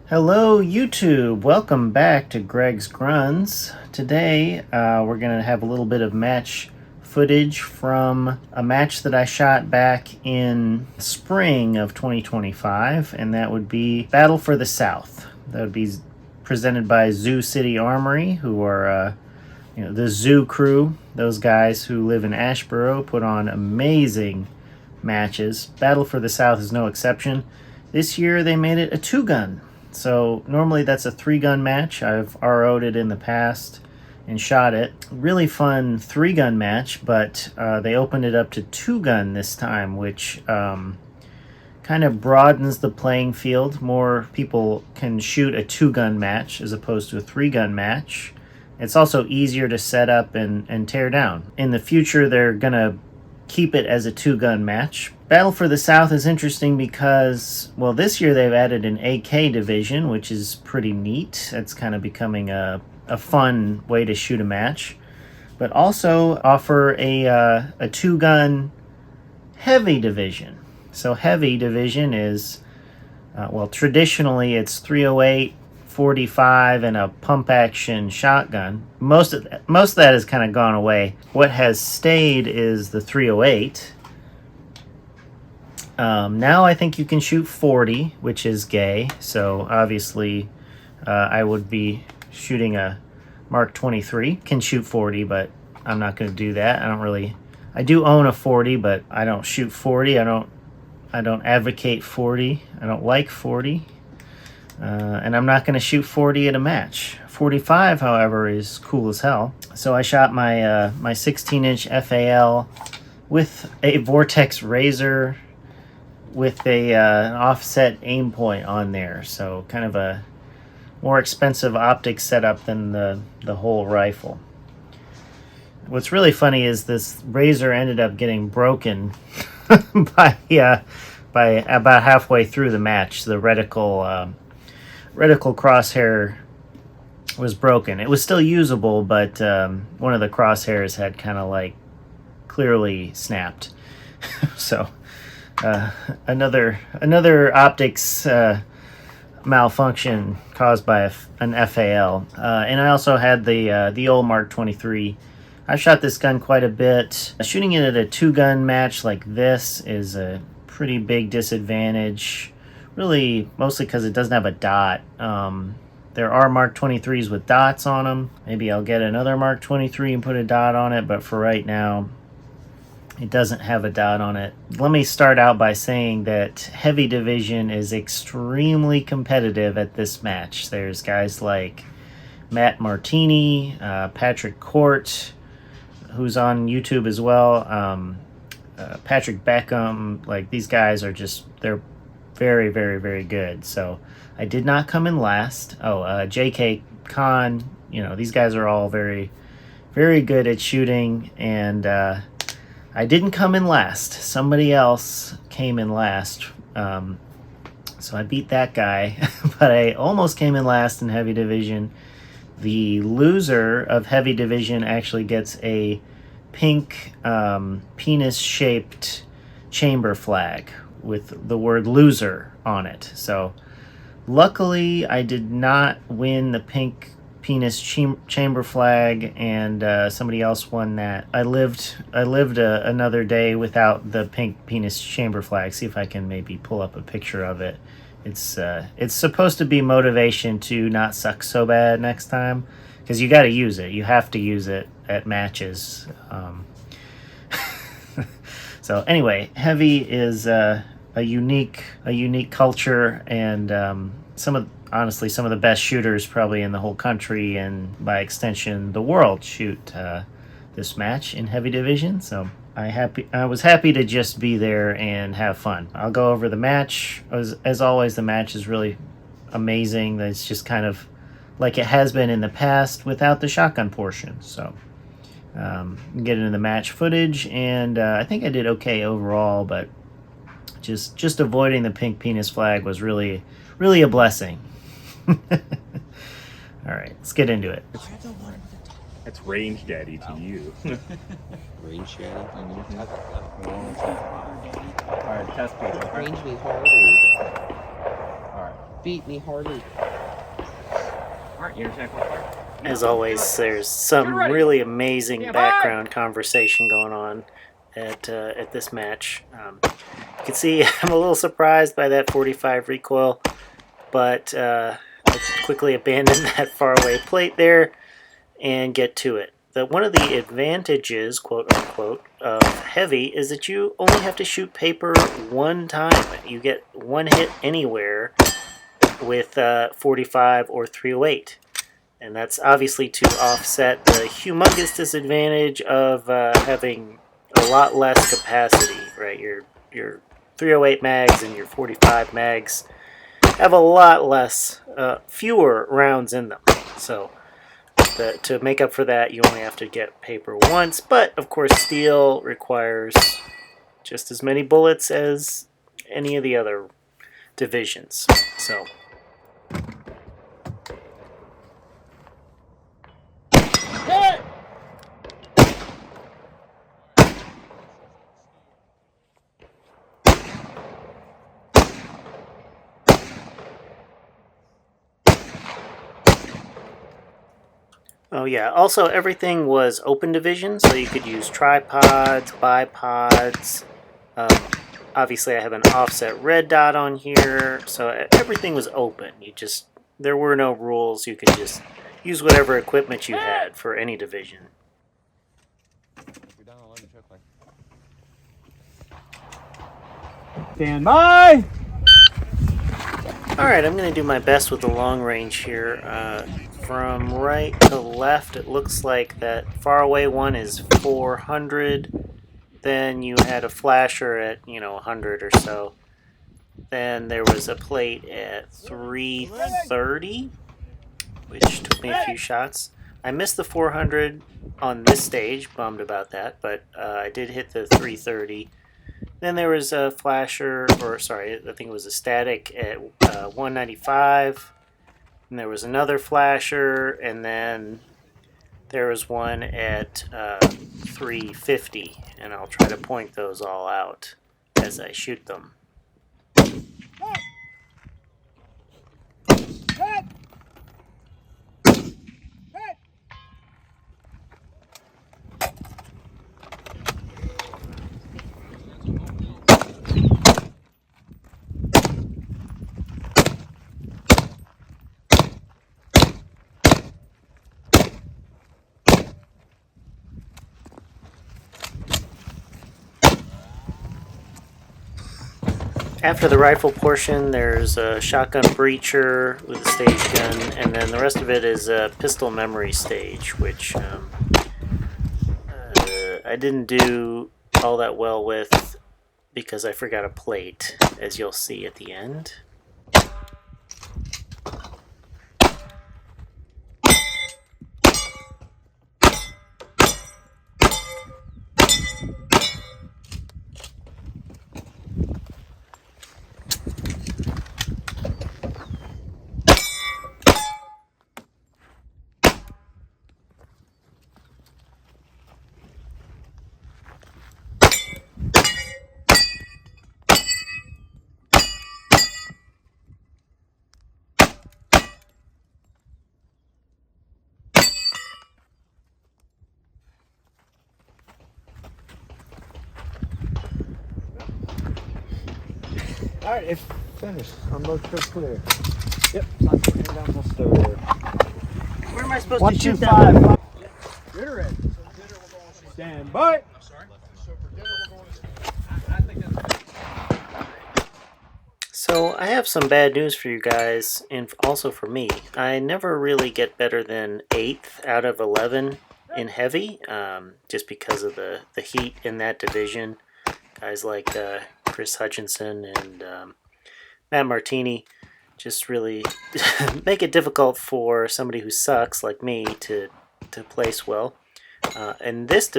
Hello YouTube, welcome back to Greg's Gruns. Today we're going to have a little bit of match footage from a match that I shot back in spring of 2025, and that would be Battle for the South. That would be presented by Zoo City Armory, who are the Zoo crew. Those guys who live in Asheboro put on amazing matches. Battle for the South is no exception. This year they made it a two-gun. So normally that's a 3-gun match. I've RO'd it in the past and shot it. Really fun 3-gun match, but they opened it up to 2-gun this time, which kind of broadens the playing field. More people can shoot a 2-gun match as opposed to a 3-gun match. It's also easier to set up and tear down. In the future, they're going to keep it as a 2-gun match. Battle for the South is interesting because, well, this year they've added an AK division, which is pretty neat. That's kind of becoming a fun way to shoot a match. But also offer a 2-gun heavy division. So heavy division is, traditionally it's 308, 45, and a pump action shotgun. Most of that has kind of gone away. What has stayed is the 308. Now I think you can shoot 40, which is gay. So obviously I would be shooting a Mark 23. Can shoot 40, but I'm not going to do that. I do own a 40, but I don't shoot 40. I don't advocate 40. I don't like 40. And I'm not going to shoot 40 at a match. 45, however, is cool as hell. So I shot my my 16-inch FAL with a Vortex Razor with an offset aim point on there. So kind of a more expensive optic setup than the whole rifle. What's really funny is this Razor ended up getting broken by about halfway through the match. The reticle crosshair was broken. It was still usable, but one of the crosshairs had kind of like clearly snapped. So another optics malfunction caused by an FAL. And I also had the old Mark 23. I shot this gun quite a bit. Shooting it at a 2-gun match like this is a pretty big disadvantage. Really, mostly because it doesn't have a dot. There are Mark 23s with dots on them. Maybe I'll get another Mark 23 and put a dot on it, but for right now, it doesn't have a dot on it. Let me start out by saying that Heavy Division is extremely competitive at this match. There's guys like Matt Martini, Patrick Court, who's on YouTube as well, Patrick Beckham. Like, these guys are they're very, very, very good. So I did not come in last. JK Khan, these guys are all very, very good at shooting, and I didn't come in last. Somebody else came in last. So I beat that guy, but I almost came in last in Heavy Division. The loser of Heavy Division actually gets a pink penis-shaped chamber flag with the word loser on it. So luckily I did not win the pink penis chamber flag, and somebody else won that. I lived another day without the pink penis chamber flag. See if I can maybe pull up a picture of it. It's supposed to be motivation to not suck so bad next time, because you got to use it. You have to use it at matches. So anyway, Heavy is a unique culture, and some of the best shooters probably in the whole country, and by extension the world, shoot this match in Heavy Division. So I was happy to just be there and have fun. I'll go over the match. As always, the match is really amazing. It's just kind of like it has been in the past without the shotgun portion. So get into the match footage, and I think I did okay overall, but just avoiding the pink penis flag was really a blessing. All right, let's get into it. That's range daddy to you. Range daddy? Alright, test piece. Range me hard. Alright. Beat me harder. Alright, you understand what part? As always, there's some really amazing background conversation going on at this match. You can see I'm a little surprised by that 45 recoil, but I quickly abandon that faraway plate there and get to it. One of the advantages, quote unquote, of heavy is that you only have to shoot paper one time. You get one hit anywhere with 45 or 308. And that's obviously to offset the humongous disadvantage of having a lot less capacity, right? Your 308 mags and your 45 mags have a lot less, fewer rounds in them. So to make up for that, you only have to get paper once. But of course, steel requires just as many bullets as any of the other divisions. So. Oh yeah, also everything was open division, so you could use tripods, bipods. Obviously I have an offset red dot on here, so everything was open. There were no rules, you could just use whatever equipment you had for any division. Stand by! Alright, I'm going to do my best with the long range here. From right to left, it looks like that far away one is 400. Then you had a flasher at, 100 or so. Then there was a plate at 330, which took me a few shots. I missed the 400 on this stage, bummed about that, but I did hit the 330. Then there was a flasher, or sorry, I think it was a static at 195. And there was another flasher, and then there was one at 350. And I'll try to point those all out as I shoot them. After the rifle portion, there's a shotgun breacher with a stage gun, and then the rest of it is a pistol memory stage, which I didn't do all that well with because I forgot a plate, as you'll see at the end. Alright, it's finished. Unload trip clear. Yep, not going down the stair. Where am I supposed to shoot that? 125. Dinner ready. Stand by. So I have some bad news for you guys, and also for me. I never really get better than 8th out of 11 in heavy, just because of the heat in that division. Guys like Chris Hutchinson and Matt Martini just really make it difficult for somebody who sucks like me to place well. In this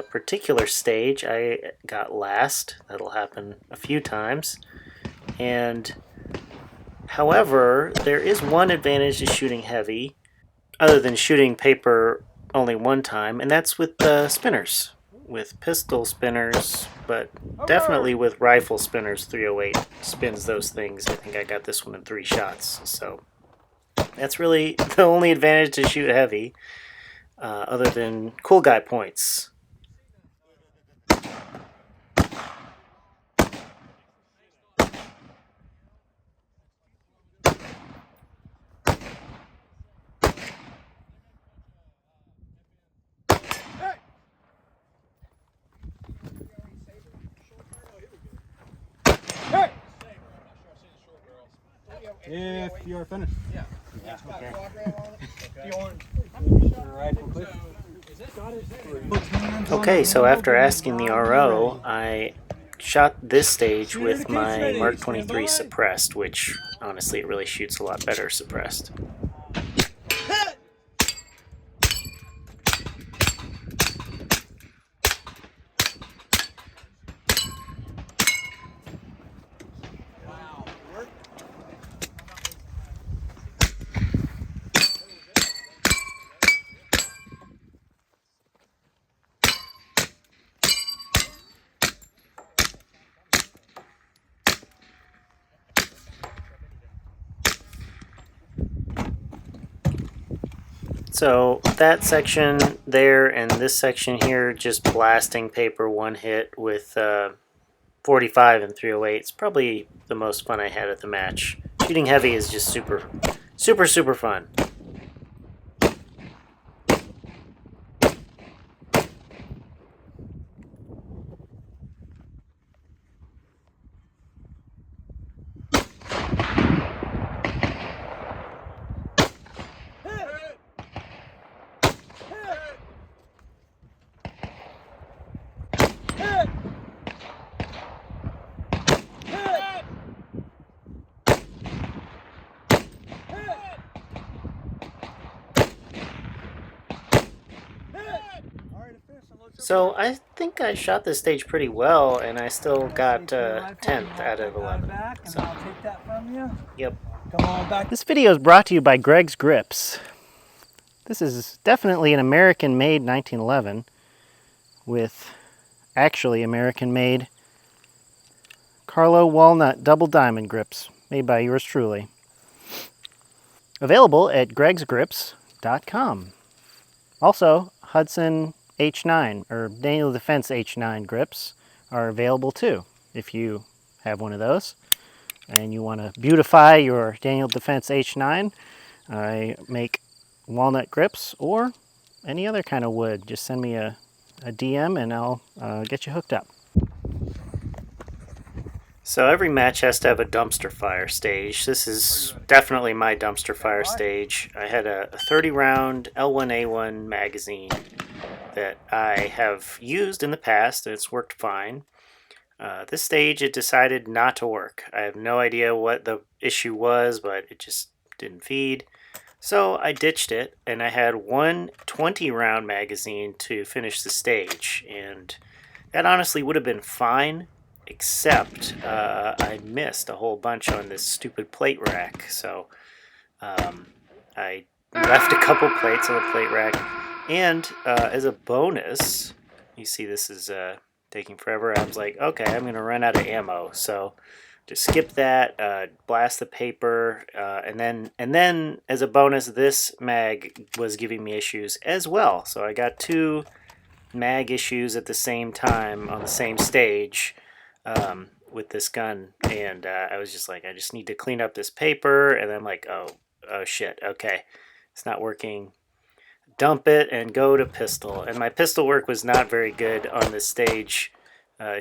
particular stage, I got last. That'll happen a few times. And however, there is one advantage to shooting heavy, other than shooting paper only one time, and that's with the spinners. with pistol spinners, but definitely with rifle spinners. 308 spins those things. I think I got this one in 3 shots. So that's really the only advantage to shoot heavy, other than cool guy points. If you're finished. Yeah. Okay. Okay, so after asking the RO, I shot this stage with my Mark 23 suppressed, which honestly it really shoots a lot better suppressed. So that section there and this section here, just blasting paper one hit with 45 and 308. It's probably the most fun I had at the match. Shooting heavy is just super fun. So I think I shot this stage pretty well, and I still got 10th out of 11. So, I'll take that from you. yep. Come on back. This video is brought to you by Greg's Grips. This is definitely an American-made 1911 with actually American-made Carlo Walnut Double Diamond grips made by yours truly. Available at gregsgrips.com. Also, Hudson H9 or Daniel Defense H9 grips are available too if you have one of those and you want to beautify your Daniel Defense H9. I make walnut grips or any other kind of wood. Just send me a DM and I'll get you hooked up. So every match has to have a dumpster fire stage. This is definitely my dumpster fire stage. I had a 30 round L1A1 magazine that I have used in the past and it's worked fine. This stage it decided not to work. I have no idea what the issue was, but it just didn't feed. So I ditched it and I had one 20 round magazine to finish the stage, and that honestly would have been fine, except I missed a whole bunch on this stupid plate rack. So I left a couple plates on the plate rack, and as a bonus, you see this is taking forever. I was like, okay, I'm gonna run out of ammo, so just skip that, blast the paper, and then as a bonus, this mag was giving me issues as well. So I got 2 mag issues at the same time on the same stage with this gun, and I was just like, I just need to clean up this paper, and I'm like, oh shit, okay, it's not working. Dump it and go to pistol, and my pistol work was not very good on this stage.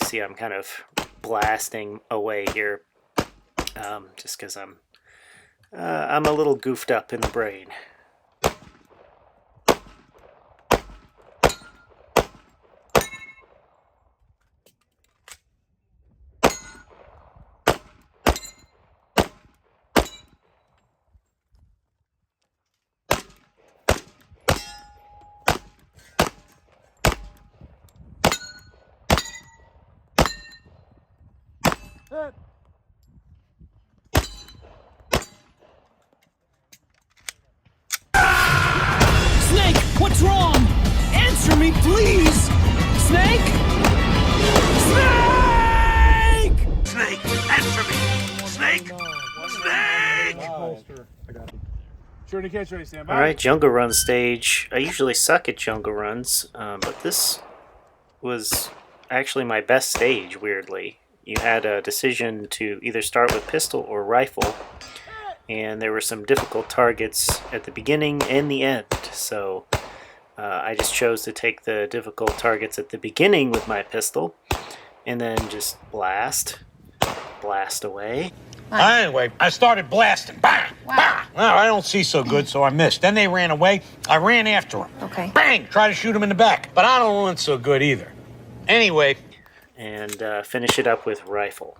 See, I'm kind of blasting away here, just because I'm a little goofed up in the brain. Snake, what's wrong? Answer me, please! Snake! Snake! Snake, answer me! Snake! Snake! Holster. I got you. Shorty catch ready, stand by. Alright, jungle run stage. I usually suck at jungle runs, but this was actually my best stage, weirdly. You had a decision to either start with pistol or rifle, and there were some difficult targets at the beginning and the end, so I just chose to take the difficult targets at the beginning with my pistol, and then just blast away. Anyway, I started blasting. Bang! Bang! Well, I don't see so good, so I missed. Then they ran away. I ran after them. Okay. Bang! Try to shoot them in the back. But I don't run so good either. Anyway. And finish it up with rifle.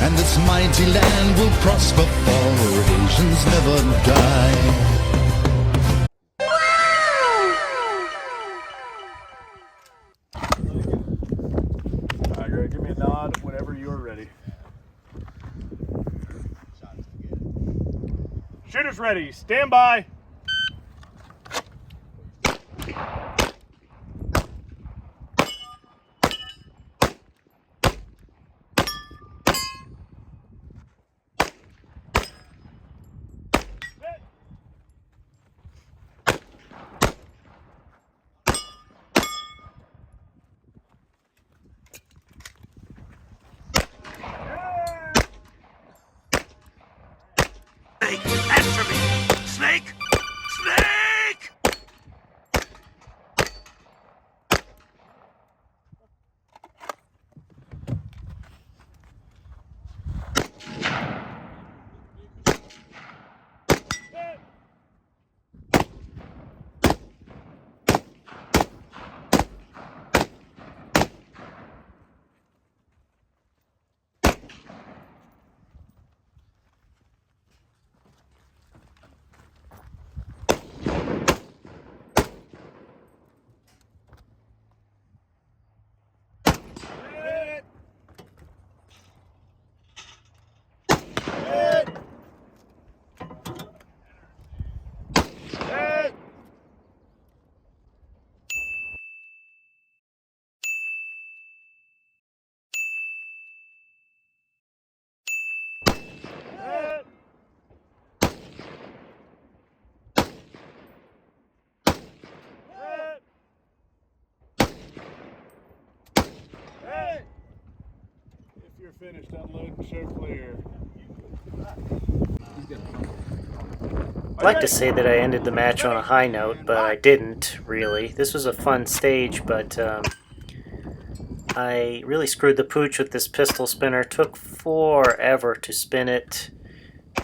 And this mighty land will prosper, for Asians never die. Alright, Greg, give me a nod whenever you're ready. Shooters ready, stand by. Snake, answer me! Snake! Snake! If you're finished, unload and show clear. I'd like to say that I ended the match on a high note, but I didn't, really. This was a fun stage, but I really screwed the pooch with this pistol spinner. Took forever to spin it.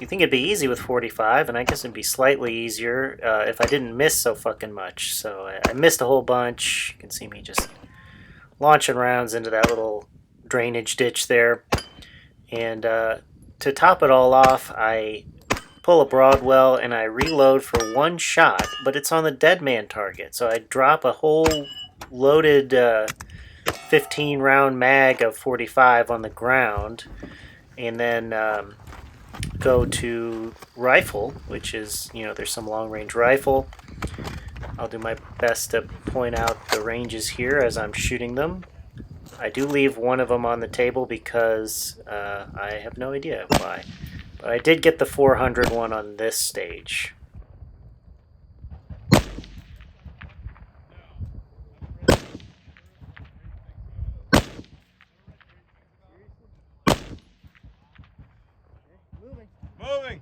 You think it'd be easy with 45, and I guess it'd be slightly easier if I didn't miss so fucking much. So I missed a whole bunch. You can see me just launching rounds into that little drainage ditch there. And to top it all off, I pull a Broadwell and I reload for one shot, but it's on the dead man target. So I drop a whole loaded 15 round mag of 45 on the ground, and then go to rifle, which is, there's some long range rifle. I'll do my best to point out the ranges here as I'm shooting them. I do leave one of them on the table because I have no idea why. But I did get the 400 one on this stage. Moving.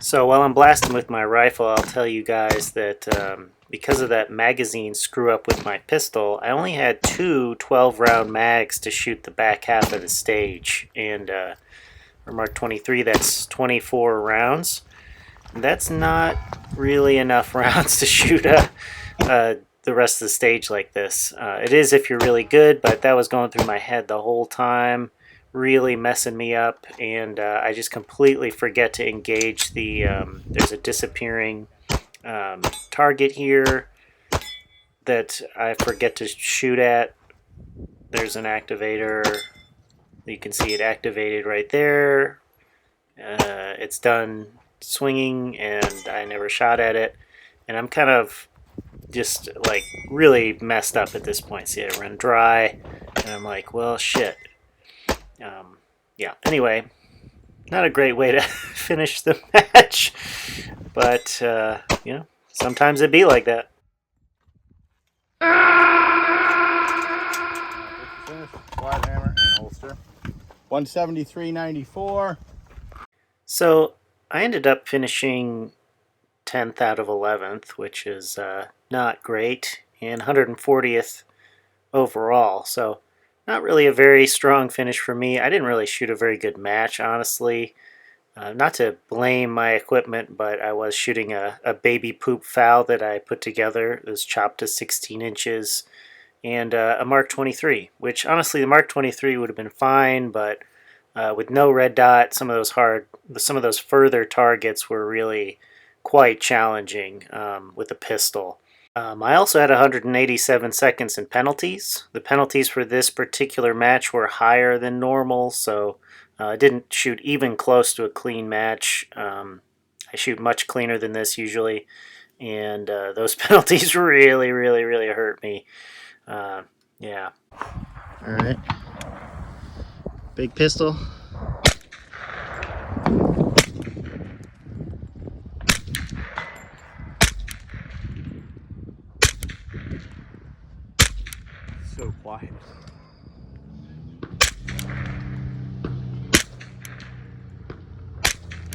So while I'm blasting with my rifle, I'll tell you guys that because of that magazine screw up with my pistol, I only had two 12-round mags to shoot the back half of the stage. And for Mark 23, that's 24 rounds. That's not really enough rounds to shoot the rest of the stage like this. It is if you're really good, but that was going through my head the whole time, really messing me up, and I just completely forget to engage the, there's a disappearing target here that I forget to shoot at. There's an activator. You can see it activated right there. It's done swinging and I never shot at it, and I'm kind of just like really messed up at this point. See it run dry and I'm like, well, shit. Yeah, anyway, not a great way to finish the match, but you know, sometimes it be like that. Finish, flat hammer, and holster. 173.94. So I ended up finishing 10th out of 11th, which is not great, and 140th overall. So not really a very strong finish for me. I didn't really shoot a very good match, honestly. Not to blame my equipment, but I was shooting a baby poop foul that I put together. It was chopped to 16 inches, and a Mark 23, which honestly the Mark 23 would have been fine, but with no red dot, some of those further targets were really quite challenging with the pistol. I also had 187 seconds in penalties. The penalties for this particular match were higher than normal, so I didn't shoot even close to a clean match. I shoot much cleaner than this usually, and those penalties really hurt me. Yeah. All right. Big pistol. So quiet.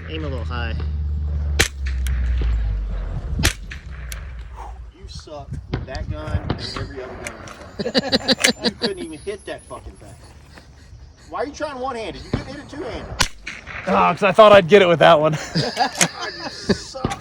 Aim a little high. You suck with that gun and every other gun. You couldn't even hit that fucking thing. Why are you trying one-handed? You couldn't hit it two-handed. Oh, because I thought I'd get it with that one. God, you suck.